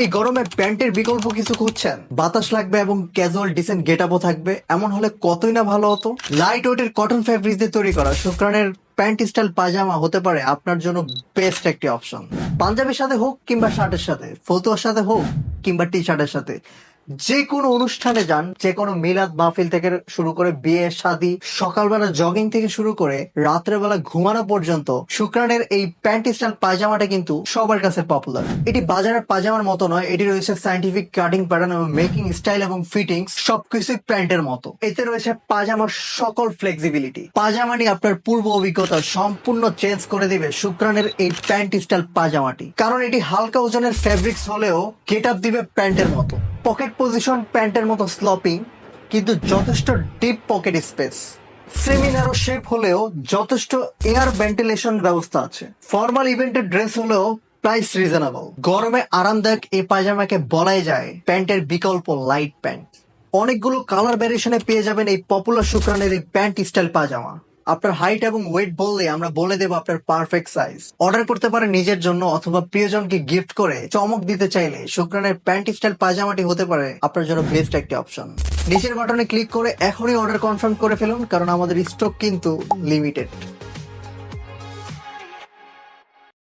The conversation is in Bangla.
এই গরমে প্যান্টের বিকল্প কিছু খুঁজছেন, বাতাস লাগবে এবং ক্যাজুয়াল ডিসেন্ট গেটআপও থাকবে, এমন হলে কতই না ভালো হতো। লাইট ওয়েটের কটন ফ্যাব্রিক দিয়ে তৈরি করা শুক্রানের প্যান্ট স্টাইল পায়জামা হতে পারে আপনার জন্য বেস্ট একটি অপশন। পাঞ্জাবির সাথে হোক কিংবা শার্টের সাথে, ফতুয়ার সাথে হোক কিংবা টি শার্টের সাথে, যে কোনো অনুষ্ঠানে যান, যে কোনো মিলাদ মাহফিল থেকে শুরু করে বিয়ে শাদী, সকালবেলা জগিং থেকে শুরু করে রাত্রেবেলা ঘুমানো পর্যন্ত শুক্রানের এই প্যান্ট স্টাইল পায়জামাটা কিন্তু সবার কাছে পপুলার। এটি বাজারের পায়জামার মতো নয়, এটি রয়েছে সাইন্টিফিক কাটিং প্যাটার্ন এবং মেকিং স্টাইল এবং ফিটিংস সবকিছুই প্যান্টের মতো। এতে রয়েছে পায়জামার সকল ফ্লেক্সিবিলিটি। পায়জামা নিয়ে আপনার পূর্ব অভিজ্ঞতা সম্পূর্ণ চেঞ্জ করে দিবে শুক্রানের এই প্যান্ট স্টাইল পায়জামাটি, কারণ এটি হালকা ওজনের ফেব্রিক্স হলেও গেট আপ দিবে প্যান্টের মতো। পকেট পজিশন প্যান্টের মতো স্লপিং, কিন্তু যথেষ্ট deep pocket space. Semi narrow shape হলেও যথেষ্ট এয়ার ভেন্টিলেশন ব্যবস্থা আছে। ফর্মাল ইভেন্টের ড্রেস হলেও প্রাইস রিজনেবল। গরমে আরামদায়ক এই পায়জামাকে বলাই যায় প্যান্টের বিকল্প লাইট প্যান্ট। অনেকগুলো কালার ভ্যারিয়েশনে পেয়ে যাবেন এই পপুলার শুক্রানের এই প্যান্ট স্টাইল পায়জামা। আপনার হাইট এবং ওয়েট বললে আমরা বলে দেবো আপনার পারফেক্ট সাইজ। অর্ডার করতে পারেন নিজের জন্য অথবা প্রিয়জনকে গিফট করে চমক দিতে চাইলে শুক্রানের প্যান্ট স্টাইল পায়জামাটি হতে পারে আপনার জন্য বেস্ট একটি অপশন। নিচের বাটনে ক্লিক করে এখনই অর্ডার কনফার্ম করে ফেলুন, কারণ আমাদের স্টক কিন্তু লিমিটেড।